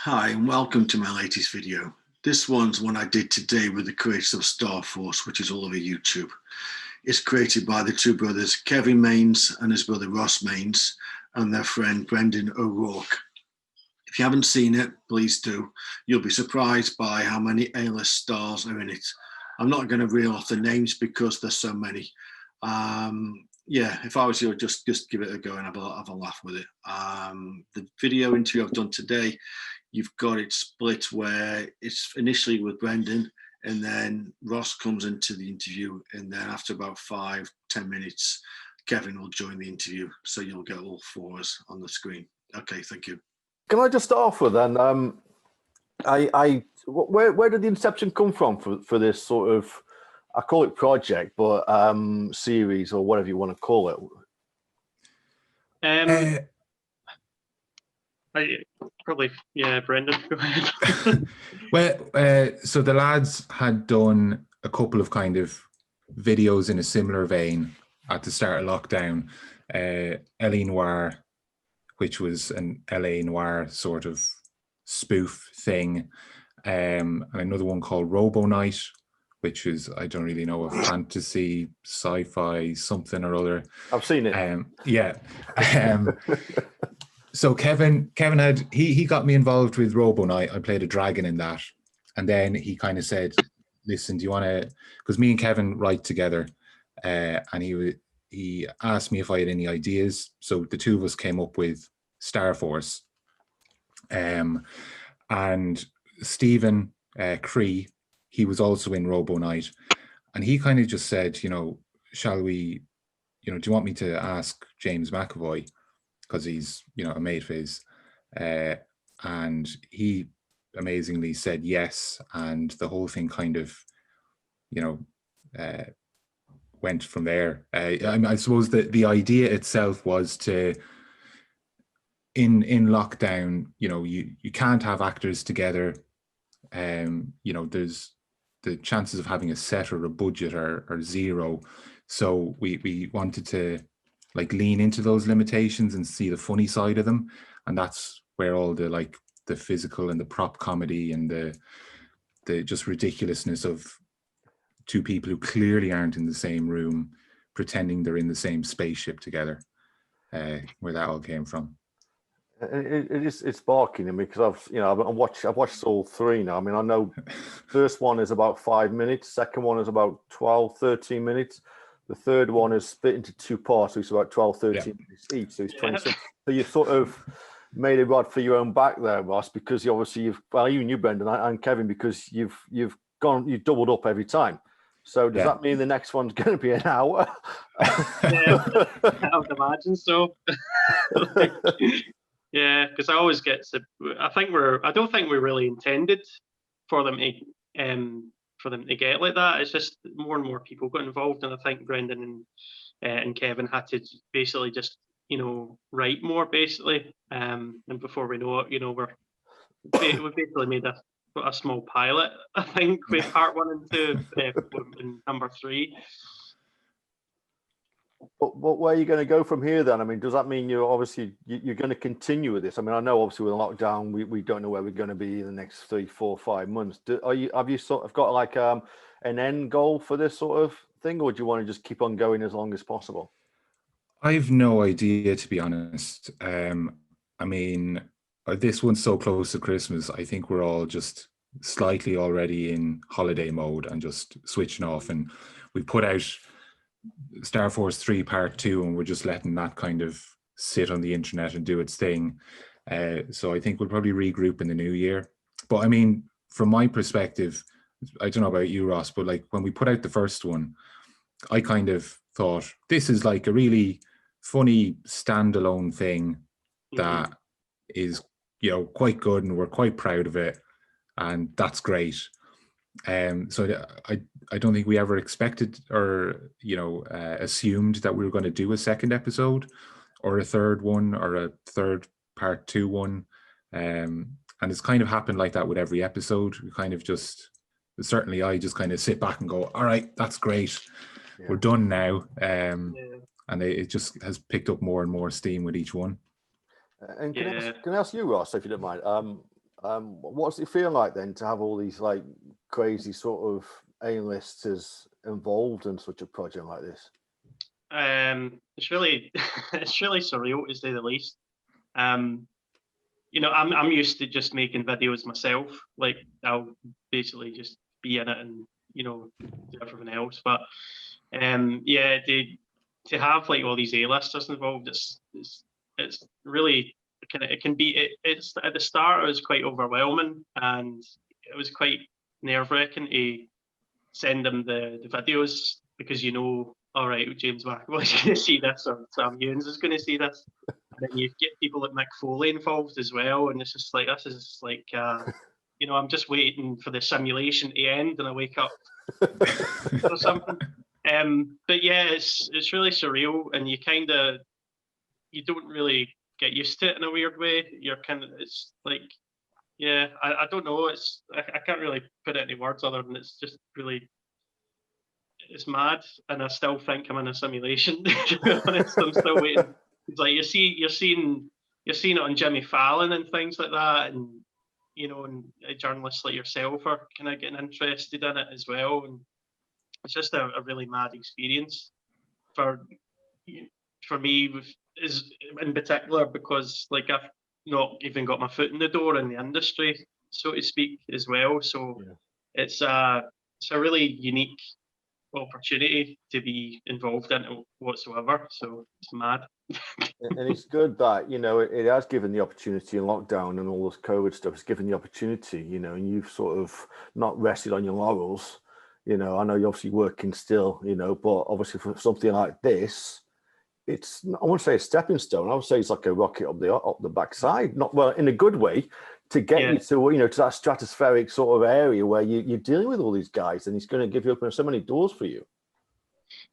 Hi and welcome to my latest video. This one's one I did today with the creators of Star Force, which is all over YouTube. It's created by the two brothers Kevin Maines and his brother Ross Maines and their friend Brendan O'Rourke. If you haven't seen it, please do. You'll be surprised by how many A-list stars are in it. I'm not going to reel off the names because there's so many. Yeah, if I was you, just give it a go and have a laugh with it. The video interview I've done today, you've got it split where it's initially with Brendan and then Ross comes into the interview, and then after about 5-10 minutes, Kevin will join the interview. So you'll get all four of us on the screen. Okay, thank you. Can I just start off with then? Where did the inception come from for this sort of, I call it project, but series or whatever you want to call it? Brendan, go ahead. So the lads had done a couple of kind of videos in a similar vein at the start of lockdown. LA Noir, which was an LA Noir sort of spoof thing, and another one called Robo Night, which is, I don't really know, a fantasy, sci-fi, something or other. I've seen it. So Kevin had, he got me involved with Robo Night. I played a dragon in that. And then he kind of said, listen, do you want to, because me and Kevin write together, and he asked me if I had any ideas. So the two of us came up with Star Force. And Stephen Cree, he was also in Robo Night. And he kind of just said, shall we, do you want me to ask James McAvoy? Because he's, a mate of his. And he amazingly said yes. And the whole thing kind of, went from there. I suppose that the idea itself was to, in lockdown, you can't have actors together. There's the chances of having a set or a budget are zero. So we wanted to lean into those limitations and see the funny side of them. And that's where all the the physical and the prop comedy and the just ridiculousness of two people who clearly aren't in the same room pretending they're in the same spaceship together, where that all came from. It's sparking in me because I've watched all three now. I mean, I know first one is about 5 minutes, second one is about 12-13 minutes. The third one is split into two parts, so it's about 12-13 minutes each, so it's 26. So you sort of made a rod for your own back there, Ross, because even you, Brendan, and Kevin, because you've doubled up every time. So does that mean the next one's going to be an hour? I would imagine so. Yeah, because I always get to. I don't think we really intended for them to get like that. It's just more and more people got involved, and I think Brendan and Kevin had to basically just write more basically. And before we know it, we basically made a small pilot. I think with part 1 and 2 and number 3. But where are you going to go from here then? I mean, does that mean you're going to continue with this? I mean, I know obviously with lockdown, we don't know where we're going to be in the next 3, 4, 5 months. Have you sort of got an end goal for this sort of thing, or do you want to just keep on going as long as possible? I've no idea, to be honest. I mean, this one's so close to Christmas. I think we're all just slightly already in holiday mode and just switching off. And we put out Star Force 3 Part 2, and we're just letting that kind of sit on the internet and do its thing. So I think we'll probably regroup in the new year. But I mean, from my perspective, I don't know about you, Ross, but when we put out the first one, I kind of thought this is a really funny standalone thing that is, quite good, and we're quite proud of it, and that's great. So I don't think we ever expected or assumed that we were going to do a second episode or a third one or a third part 2 one, and it's kind of happened like that with every episode. We kind of certainly I just kind of sit back and go, all right, that's great, we're done now. And it just has picked up more and more steam with each one. And can I ask you, Ross, if you don't mind? What's it feel like then to have all these like crazy sort of A-listers involved in such a project like this? It's really it's really surreal to say the least. You know, I'm used to just making videos myself. Like I'll basically just be in it and, you know, do everything else. But yeah, to have like all these A-listers involved, it's really it can be it's at the start it was quite overwhelming, and it was quite nerve-wracking to send them the videos, because you know, all right, James McAvoy is going to see this, or Sam Hewins is going to see this. And then you get people like Mick Foley involved as well, and it's just like, this is like, you know, I'm just waiting for the simulation to end and I wake up or something. But yeah, it's really surreal, and you don't really get used to it in a weird way. You're kind of, it's like, yeah, I don't know. I can't really put it into words other than it's just really, it's mad, and I still think I'm in a simulation. To be honest, I'm still waiting. It's like you're seeing it on Jimmy Fallon and things like that, and you know, and journalists like yourself are kind of getting interested in it as well, and it's just a really mad experience for me, is in particular, because like I've not even got my foot in the door in the industry, so to speak, as well. So Yeah. it's a really unique opportunity to be involved in it whatsoever. So it's mad. And it's good that, you know, it has given the opportunity in lockdown and all this COVID stuff. It's given the opportunity, you know, and you've sort of not rested on your laurels. You know, I know you're obviously working still, you know, but obviously for something like this, it's, I wouldn't say a stepping stone. I would say it's like a rocket up the backside, not well in a good way, to get you to, you know, to that stratospheric sort of area where you're dealing with all these guys, and it's going to give you open so many doors for you.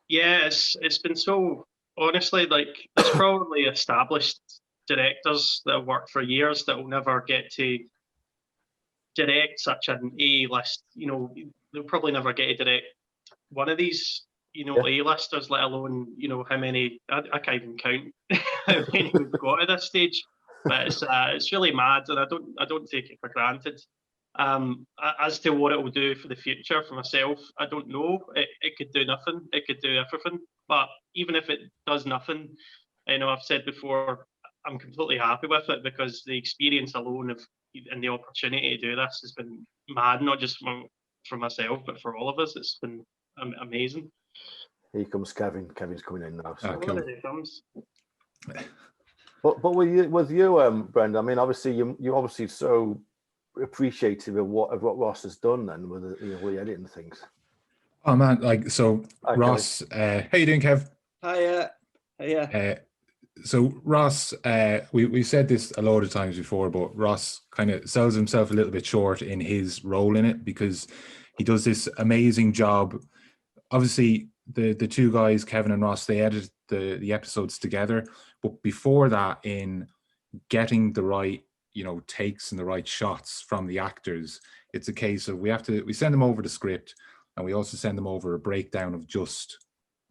Yeah, it's been so, honestly, like there's probably established directors that have worked for years that will never get to direct such an A-list. You know, they'll probably never get to direct one of these, you know, A-listers, let alone, you know, how many, I can't even count how many we've got at this stage. But it's really mad, and I don't take it for granted. As to what it will do for the future for myself, I don't know. It could do nothing. It could do everything. But even if it does nothing, you know, I've said before, I'm completely happy with it, because the experience alone of and the opportunity to do this has been mad. Not just for myself, but for all of us. It's been amazing. Here comes Kevin. Kevin's coming in now. So. Cool. There it comes. But with you, Brenda, I mean, obviously you're obviously so appreciative of what Ross has done then with the, you know, with the editing things. Oh man, like, so Hi, Ross, how you doing, Kev? Hiya. So Ross, we've said this a lot of times before, but Ross kind of sells himself a little bit short in his role in it, because he does this amazing job. Obviously, the two guys, Kevin and Ross, they edit the episodes together, but before that, in getting the right, you know, takes and the right shots from the actors, it's a case of we send them over the script, and we also send them over a breakdown of just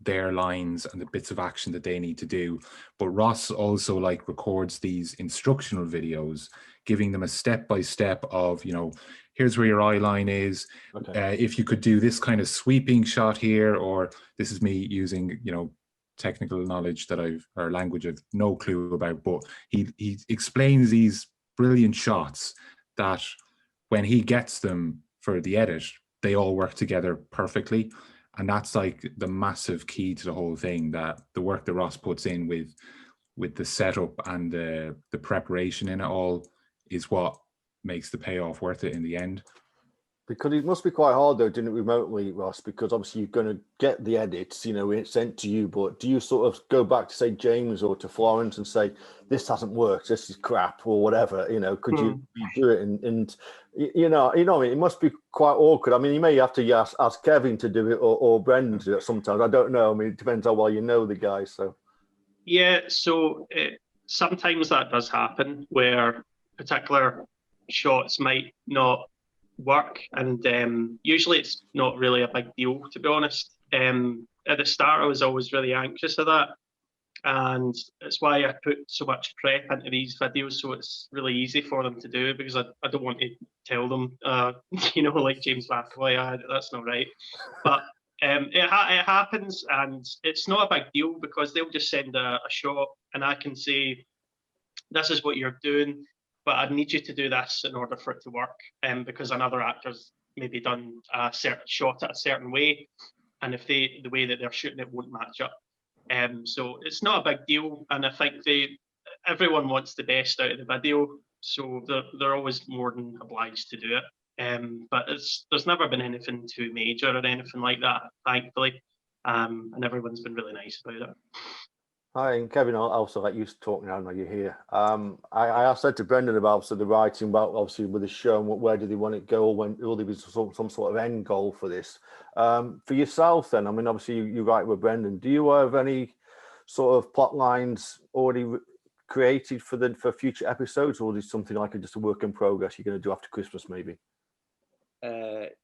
their lines and the bits of action that they need to do. But Ross also like records these instructional videos, giving them a step-by-step of, you know, here's where your eye line is. Okay. If you could do this kind of sweeping shot here, or this is me using, you know, technical knowledge that or language I've no clue about, but he explains these brilliant shots that when he gets them for the edit, they all work together perfectly. And that's like the massive key to the whole thing, that the work that Ross puts in with the setup and the preparation in it all is what makes the payoff worth it in the end. Because it must be quite hard though, doing it remotely, Ross, because obviously you're going to get the edits, you know, sent to you, but do you sort of go back to, say, James or to Florence and say, this hasn't worked, this is crap, or whatever, you know, could you do it? And you know, it must be quite awkward. I mean, you may have to ask Kevin to do it, or Brendan to do it sometimes. I don't know. I mean, it depends how well you know the guy, so. Yeah, so sometimes that does happen, where particular shots might not work, and usually it's not really a big deal, to be honest. At the start I was always really anxious of that, and it's why I put so much prep into these videos, so it's really easy for them to do, because I don't want to tell them, like James McAvoy, that's not right. But it happens, and it's not a big deal, because they'll just send a shot, and I can say, this is what you're doing, but I need you to do this in order for it to work, because another actor's maybe done a certain shot at a certain way, and if the way that they're shooting it won't match up. So it's not a big deal, and I think everyone wants the best out of the video, so they're always more than obliged to do it. But there's never been anything too major or anything like that, thankfully, and everyone's been really nice about it. Hi, and Kevin, I'll also let you talk now you're here. I said to Brendan about the writing, about obviously with the show, and where do they want it go, when will there be some sort of end goal for this? For yourself then, I mean, obviously you write with Brendan. Do you have any sort of plot lines already created for future episodes, or is it something like just a work in progress you're going to do after Christmas maybe?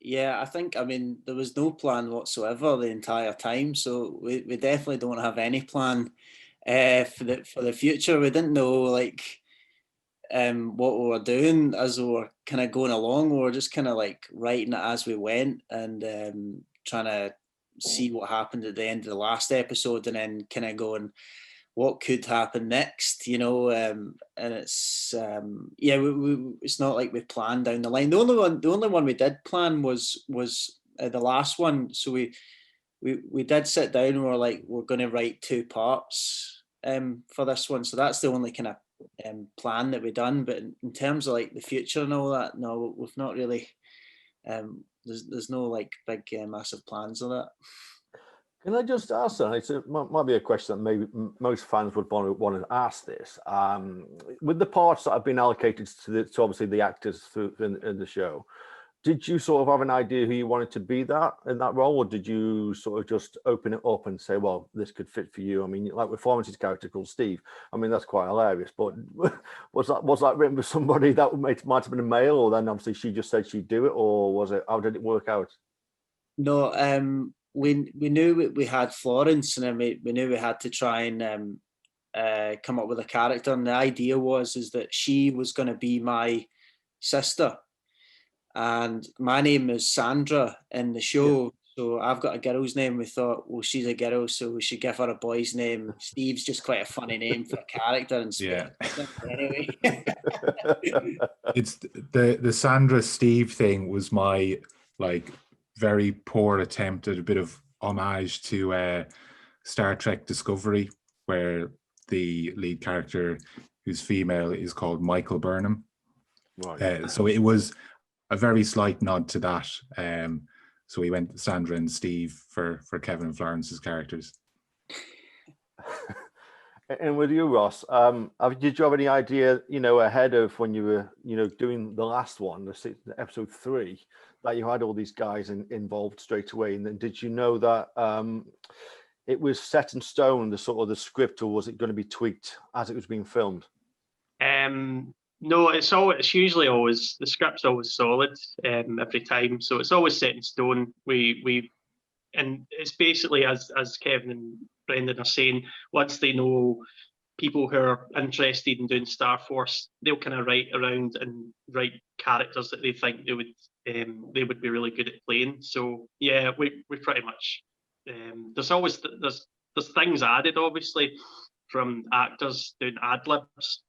Yeah, I mean, there was no plan whatsoever the entire time, so we definitely don't have any plan for the future. We didn't know what we were doing as we were kind of going along. We were just kind of like writing it as we went, and trying to see what happened at the end of the last episode, and then kind of going, what could happen next, and it's it's not like we planned down the line. The only one we did plan was the last one. So we did sit down and we're going to write 2 parts for this one. So that's the only kind of plan that we done. But in terms of like the future and all that, no, we've not really. There's no like big massive plans of that. Can I just ask that? It might be a question that maybe most fans would want to ask this. With the parts that have been allocated to obviously the actors in the show, did you sort of have an idea who you wanted to be in that role, or did you sort of just open it up and say, well, this could fit for you? I mean, like with Florence's character called Steve, I mean, that's quite hilarious, but was that written for somebody that might have been a male, or then obviously she just said she'd do it, or how did it work out? No, we knew we had Florence, and then we knew we had to try and come up with a character, and the idea is that she was going to be my sister, and my name is Sandra in the show. Yeah. So I've got a girl's name. We thought, well, she's a girl, so we should give her a boy's name. Steve's just quite a funny name for a character, and yeah. Anyway, it's the Sandra Steve thing was my very poor attempt at a bit of homage to Star Trek Discovery, where the lead character, who's female, is called Michael Burnham. Right. So it was a very slight nod to that. So we went Sandra and Steve for Kevin and Florence's characters. And with you, Ross, did you have any idea, ahead of when you were, doing the last one, the episode 3, that you had all these guys involved straight away? And then did you know that it was set in stone, the sort of the script, or was it going to be tweaked as it was being filmed? No, it's usually always, the script's always solid every time, so it's always set in stone. And it's basically, as Kevin and Brendan are saying, once they know people who are interested in doing Star Force, they'll kind of write around and write characters that they think they would be really good at playing. So yeah, we pretty much there's always there's things added, obviously, from actors doing ad libs,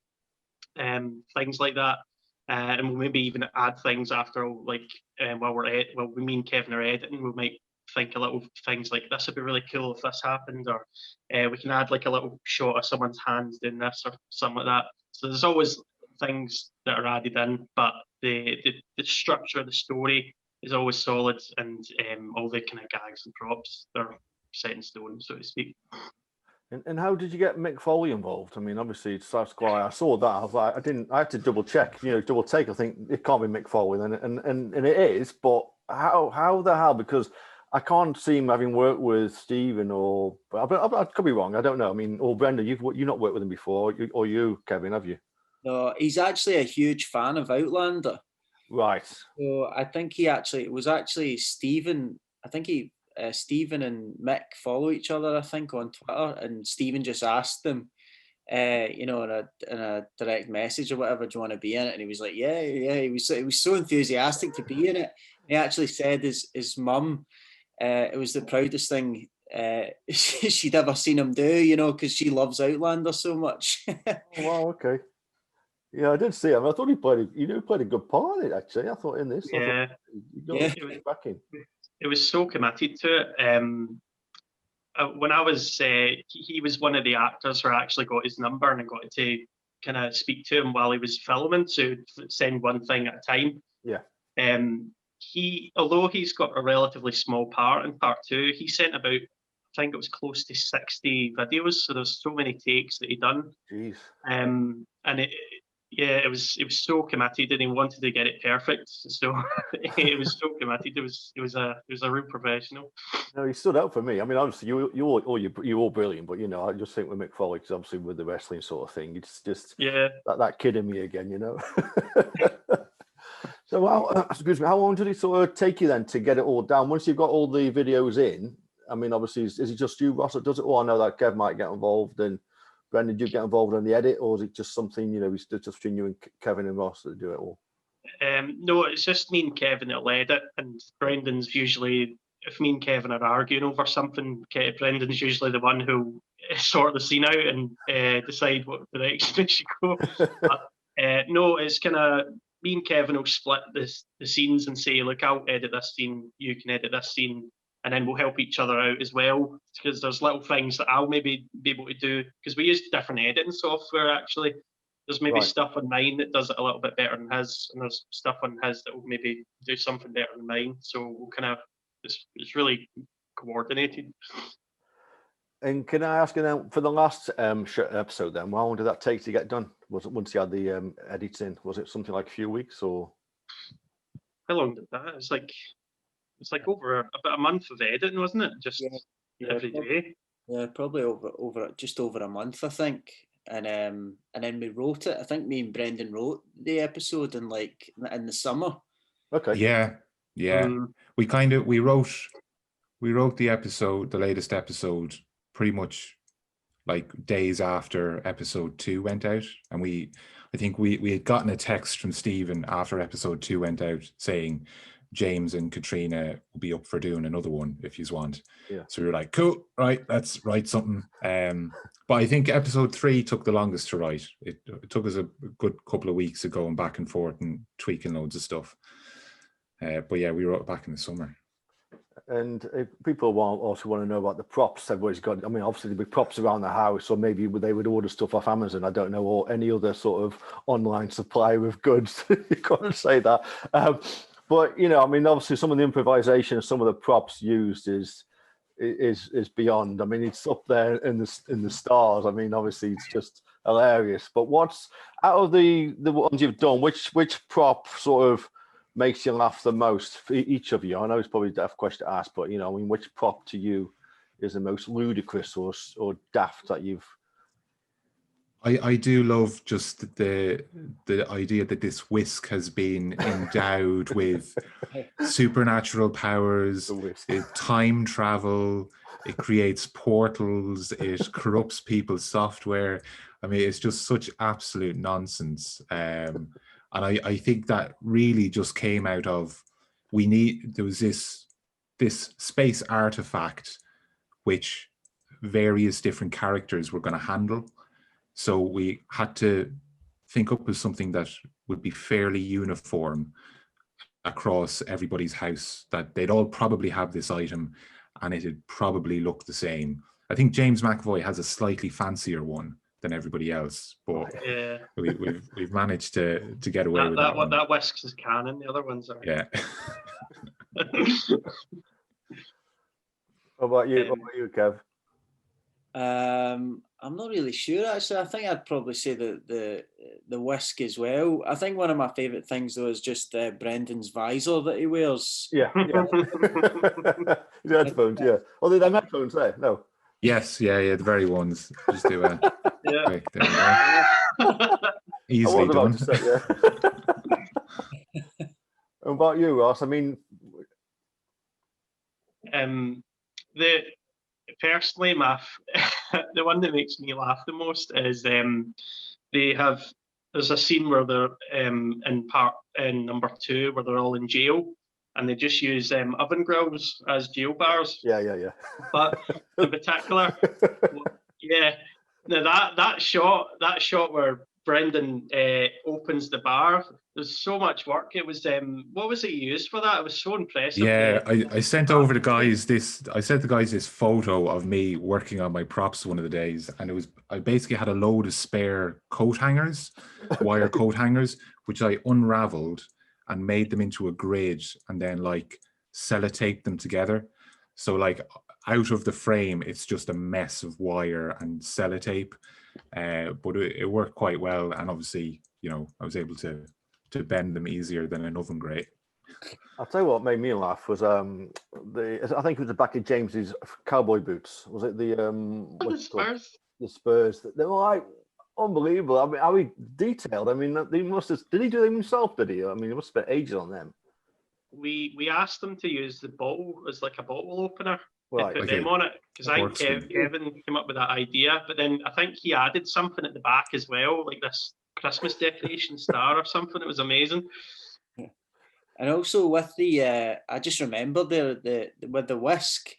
things like that. And we'll maybe even add things after, while me and Kevin are editing, we might think a little things like, this would be really cool if this happened, or we can add like a little shot of someone's hands doing this or something like that. So there's always things that are added in, but the structure of the story is always solid, and all the kind of gags and props, they're set in stone, so to speak. And how did you get Mick Foley involved? I mean, obviously, it's why I saw that. I was like, I had to double check, double take. I think it can't be Mick Foley, and it is. But how the hell? Because I can't see him having worked with Stephen, or I could be wrong. I don't know. I mean, or Brenda, you've not worked with him before, or you, Kevin, have you? No, he's actually a huge fan of Outlander. Right. So I think it was actually Stephen. I think he Stephen and Mick follow each other, I think, on Twitter, and Stephen just asked them, you know, in a direct message or whatever, do you want to be in it? And he was like, yeah. He was so enthusiastic to be in it. He actually said his mum, it was the proudest thing she'd ever seen him do, you know, because she loves Outlander so much. Oh, wow, okay. Yeah, I did see him. I thought he played a good part in it, actually. I thought in this. Yeah. You got Yeah. back in. It was so committed to it. When I was, he was one of the actors who actually got his number and I got to kind of speak to him while he was filming, so send one thing at a time. Yeah. Although he's got a relatively small part in part 2, he sent about, I think it was close to 60 videos. So there's so many takes that he done. Jeez. And it was so committed, and he wanted to get it perfect. So it was so committed. It was a real professional. No, he stood out for me. I mean, obviously you're all brilliant, but you know, I just think with Mick Foley, because obviously with the wrestling sort of thing, it's just that kid in me again, you know. So excuse me, how long did it sort of take you then to get it all down? Once you've got all the videos in, I mean, obviously, is it just you, Ross, that does it? Or I know that Kev might get involved, and Brendan, do you get involved in the edit, or is it just something, you know, it's just between you and Kevin and Ross that do it all? No, it's just me and Kevin that'll edit, and Brendan's usually, if me and Kevin are arguing over something, Brendan's usually the one who'll sort the scene out and decide what direction it should go. No, it's kind of, me and Kevin will split the scenes and say, look, I'll edit this scene, you can edit this scene, and then we'll help each other out as well, because there's little things that I'll maybe be able to do, because we use different editing software, actually. There's maybe stuff on mine that does it a little bit better than his, and there's stuff on his that will maybe do something better than mine. So we'll kind of, it's really coordinated. And can I ask you now, for the last episode then, how long did that take to get done? Was it once you had the edits in? Was it something like a few weeks, or? How long did that? It's like over about a month of editing, wasn't it? Just every day. Yeah, probably just over a month, I think. And then we wrote it. I think me and Brendan wrote the episode in the summer. Okay. Yeah. We wrote the episode, the latest episode, pretty much like days after episode 2 went out, and I think we had gotten a text from Stephen after episode 2 went out saying James and Katrina will be up for doing another one if you want. Yeah. So we were like, cool, right, let's write something. But I think episode 3 took the longest to write. It took us a good couple of weeks of going back and forth and tweaking loads of stuff. But yeah, we wrote it back in the summer. And if people also want to know about the props everybody's got, I mean, obviously the big props around the house, or maybe they would order stuff off Amazon, I don't know, or any other sort of online supplier of goods. You can't say that. But, you know, I mean, obviously some of the improvisation, some of the props used is beyond. I mean, it's up there in the stars. I mean, obviously it's just hilarious. But what's, out of the ones you've done, which prop sort of makes you laugh the most for each of you? I know it's probably a daft question to ask, but, you know, I mean, which prop to you is the most ludicrous or daft that you've? I do love just the idea that this whisk has been endowed with supernatural powers, time travel, it creates portals, it corrupts people's software. I mean, it's just such absolute nonsense. And I think that really just came out of, there was this space artifact which various different characters were going to handle. So we had to think up with something that would be fairly uniform across everybody's house, that they'd all probably have this item and it'd probably look the same. I think James McAvoy has a slightly fancier one than everybody else, but yeah, we've managed to get away with that one. That whisks is canon, the other ones are. Yeah. What about you, Kev? I'm not really sure, actually. I think I'd probably say the whisk as well. I think one of my favourite things, though, is just Brendan's visor that he wears. Yeah. The headphones, yeah. Oh, they have headphones there? No. Yes, yeah, the very ones. Just do a quick, there we go. Easily done. What about you, Ross? I mean, The personally, the one that makes me laugh the most is there's a scene where they're in number 2 where they're all in jail and they just use oven grills as jail bars. Yeah. But in particular, yeah, now that shot where Brendan opens the bar, there's so much work. It was what was it used for that? It was so impressive. Yeah, I sent over the guys this. I sent the guys this photo of me working on my props one of the days, and I basically had a load of spare coat hangers, wire coat hangers, which I unraveled and made them into a grid, and then like sellotaped them together. So like out of the frame, it's just a mess of wire and sellotape, but it worked quite well, and obviously, you know, I was able to bend them easier than an oven grate. I'll tell you what made me laugh was I think it was the back of James's cowboy boots. Was it the The Spurs. The Spurs. They were like unbelievable. I mean, how he detailed. I mean, they must have. Did he do them himself? Did he? I mean, he must have spent ages on them. We asked them to use the bottle as like a bottle opener. Right. Put them on it because I think Kevin came up with that idea, but then I think he added something at the back as well, like this Christmas decoration star or something. It was amazing. And also with the, I just remember the with the whisk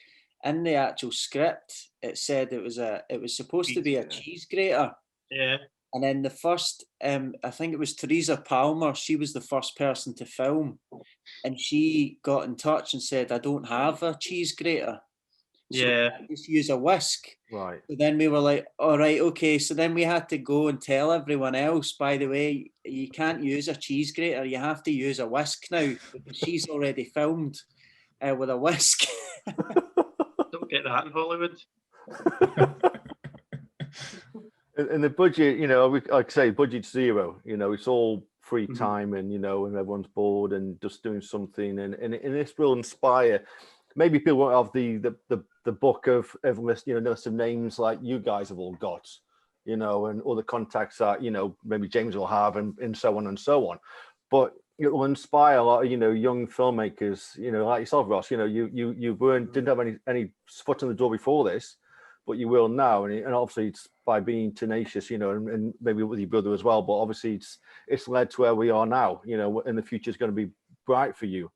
in the actual script, it said it was supposed to be a cheese grater. Yeah. And then the first, I think it was Teresa Palmer. She was the first person to film, and she got in touch and said, "I don't have a cheese grater. So yeah, just use a whisk." Right. So then we were like, all right, okay. So then we had to go and tell everyone else, by the way, you can't use a cheese grater. You have to use a whisk now because she's already filmed with a whisk. don't get that in Hollywood. And the budget, you know, like I say, budget zero. You know, it's all free time, and you know, and everyone's bored and just doing something, and this will inspire. Maybe people won't have the book of list, you know, list of names like you guys have all got, you know, and all the contacts that, you know, maybe James will have, and so on and so on. But it will inspire a lot of, you know, young filmmakers, you know, like yourself, Ross. You know, you didn't have any foot in the door before this, but you will now, and obviously it's by being tenacious, you know, and maybe with your brother as well. But obviously it's led to where we are now, you know, and the future is going to be bright for you.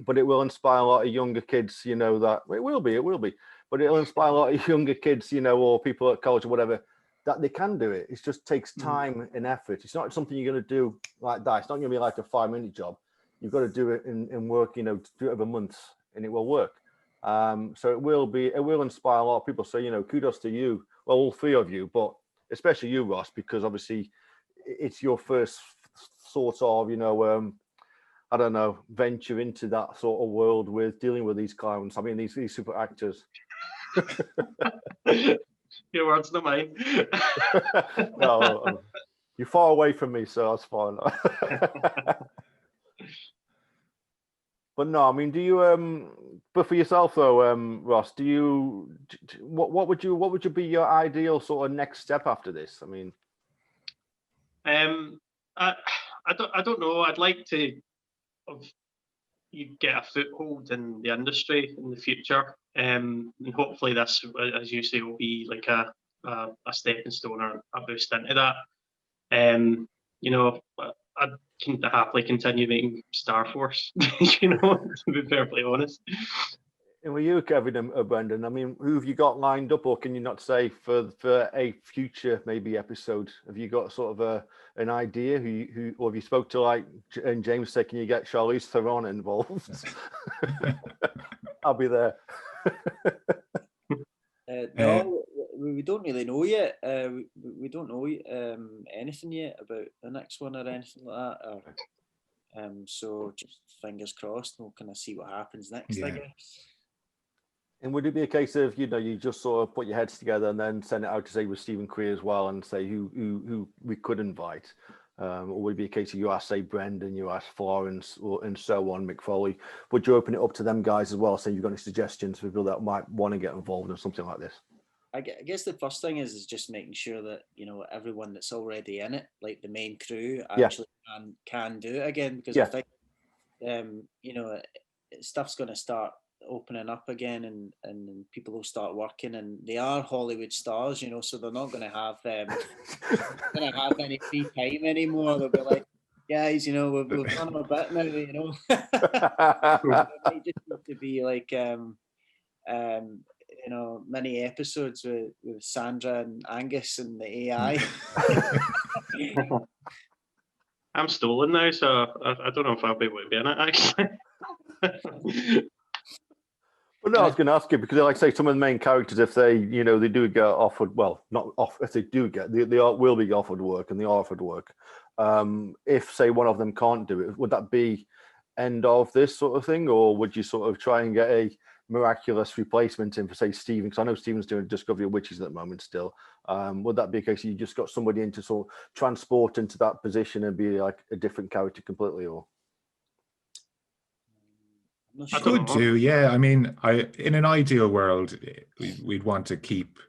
But it will inspire a lot of younger kids, you know, that it will be, but it'll inspire a lot of younger kids, you know, or people at college or whatever, that they can do it. It just takes time and effort. It's not something you're going to do like that. It's not going to be like a 5-minute job. You've got to do it in work, you know, do it over months, and it will work. So it will inspire a lot of people. So, you know, kudos to you. Well, all three of you, but especially you, Ross, because obviously it's your first sort of, you know, I don't know, venture into that sort of world with dealing with these clowns. I mean, these super actors. Your words, not mine. No, you're far away from me, so that's fine. But no, I mean, do you? But for yourself though, Ross, do you? What would be your ideal sort of next step after this? I mean, I don't know. I'd like to. You get a foothold in the industry in the future, and hopefully this, as you say, will be like a stepping stone or a boost into that. You know, I can happily continue making Star Force. You know, to be perfectly honest. And with you, Kevin and Brendan, I mean, who have you got lined up, or can you not say for a future maybe episode? Have you got sort of an idea who or have you spoke to, like, and James said, can you get Charlize Theron involved? I'll be there. No, we don't really know yet. We don't know anything yet about the next one or anything like that. So just fingers crossed, we'll kind of see what happens next, I guess. And would it be a case of, you know, you just sort of put your heads together and then send it out to say with Stephen Queer as well and say who we could invite? Or would it be a case of you ask, say, Brendan, you ask Florence, and so on, Mick Foley? Would you open it up to them guys as well, say you've got any suggestions for people that might want to get involved in something like this? I guess the first thing is just making sure that, you know, everyone that's already in it, like the main crew, actually can do it again, because I think, you know, stuff's going to start opening up again, and people will start working, and they are Hollywood stars, you know, so they're not going to have any free time anymore. They'll be like, guys, you know, we've done our bit now, you know. It might just need to be like you know, many episodes with Sandra and Angus and the AI. I'm stolen now, so I don't know if I'll be able to be in it, actually. Well, no, I was going to ask you because, like I say, some of the main characters, if they, you know, they do get offered, well, not off, if they do get, will be offered work, and they are offered work. If, say, one of them can't do it, would that be end of this sort of thing, or would you sort of try and get a miraculous replacement in for, say, Stephen? Because I know Stephen's doing Discovery of Witches at the moment still. Would that be a case you just got somebody in to sort of transport into that position and be like a different character completely, or? I don't Could know. do, yeah. I mean, in an ideal world, we'd want to keep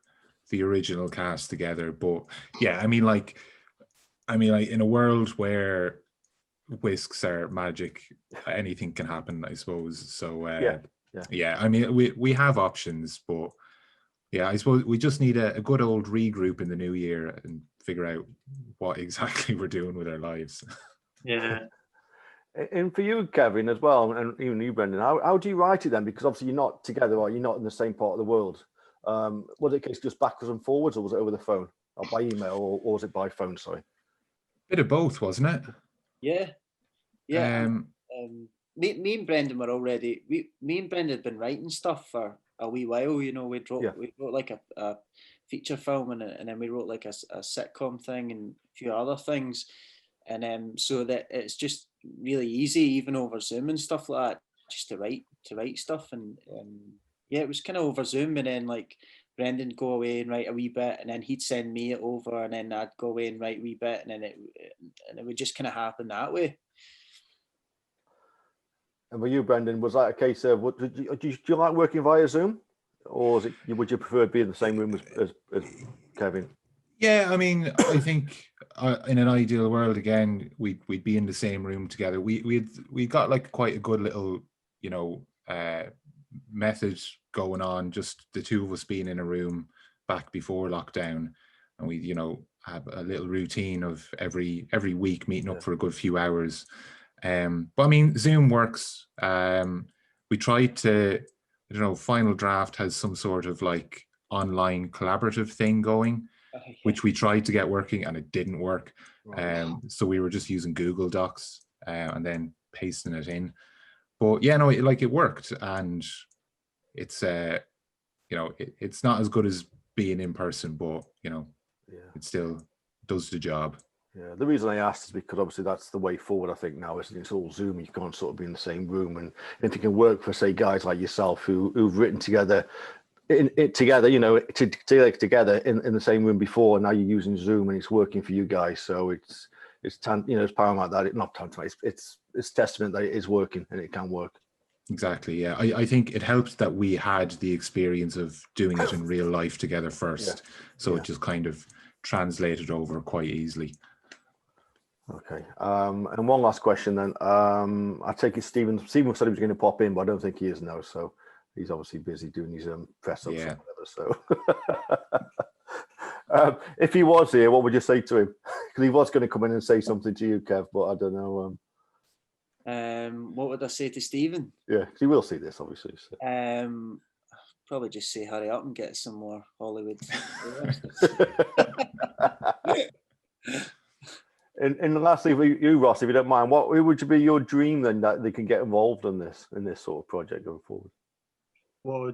the original cast together, but yeah, I mean, like in a world where whisks are magic, anything can happen, I suppose. So yeah. I mean, we have options, but yeah, I suppose we just need a good old regroup in the new year and figure out what exactly we're doing with our lives. Yeah. And for you, Kevin, as well, and even you, Brendan, how do you write it then? Because obviously you're not together, or you're not in the same part of the world. Was it a case just backwards and forwards, or was it over the phone, or by email, or was it by phone? Sorry. Bit of both, wasn't it? Yeah. Me and Brendan were already. Me and Brendan had been writing stuff for a wee while. You know, we wrote like a feature film, and then we wrote like a sitcom thing and a few other things. And so that it's just really easy, even over Zoom and stuff like that, just to write stuff. And yeah, it was kind of over Zoom, and then like Brendan go away and write a wee bit, and then he'd send me it over, and then I'd go away and write a wee bit, and then it would just kind of happen that way. And for you, Brendan, was that a case of do you like working via Zoom, or would you prefer being in the same room as Kevin? Yeah, I mean, I think in an ideal world, again, we'd be in the same room together. We got like quite a good little, you know, method going on. Just the two of us being in a room back before lockdown, and we, you know, have a little routine of every week meeting up for a good few hours. But I mean, Zoom works. We tried to, I don't know, Final Draft has some sort of like online collaborative thing going, which we tried to get working and it didn't work. So we were just using Google Docs and then pasting it in. But yeah, no, it worked, and it's you know, it's not as good as being in person, but you know, it still does the job. Yeah, the reason I asked is because obviously that's the way forward. I think now it's all Zoom. You can't sort of be in the same room, and if it can work for, say, guys like yourself who've written together, together, you know, together in the same room before, and now you're using Zoom and it's working for you guys. So it's you know, it's paramount that it's testament that it is working and it can work. Exactly. Yeah, I think it helped that we had the experience of doing it in real life together first, so it just kind of translated over quite easily. Okay. And one last question then. I take it Stephen said he was going to pop in, but I don't think he is now. So he's obviously busy doing his press ups or whatever. So if he was here, what would you say to him? Because he was going to come in and say something to you, Kev, but I don't know. What would I say to Stephen? Yeah, he will see this, obviously. So. Probably just say hurry up and get some more Hollywood. And lastly, for you, Ross, if you don't mind, who would be your dream then that they can get involved in this sort of project going forward? Well,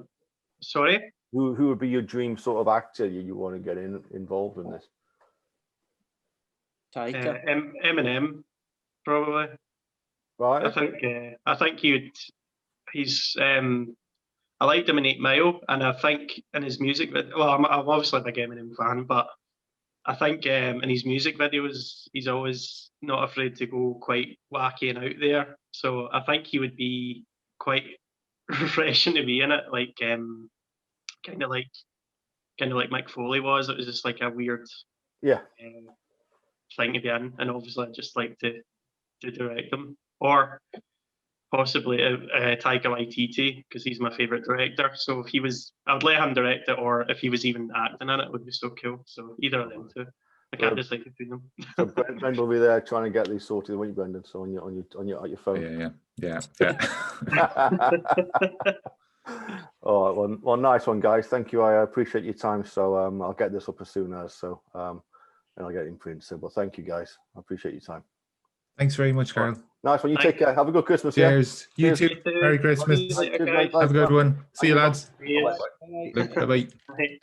sorry? Who would be your dream sort of actor you want to get involved in this? Taika. Eminem, probably. Right. I think he's I liked him in 8 Mile, and I think in his music video, well, I'm obviously a big Eminem fan, but I think in his music videos, he's always not afraid to go quite wacky and out there. So I think he would be quite refreshing to be in it, like kind of like Mick Foley was. It was just like a weird thing to be in, and obviously I just like to direct them, or possibly Taika Waititi, because he's my favorite director. So if he was, I would let him direct it, or if he was even acting in it, would be so cool. So either of them two. I can't decide between them. So Brendan will be there trying to get these sorted, won't you, Brendan? So on your phone. Yeah. All right, well, nice one, guys. Thank you. I appreciate your time. So I'll get this up as soon as and I'll get it in print. So, but thank you, guys. I appreciate your time. Thanks very much, Carl. Nice one. You take care. Have a good Christmas. Cheers. Yeah. You too. Merry Christmas. Later, Cheers, guys. mate. Have a good one. See you, lads. Yes. Bye-bye. Bye.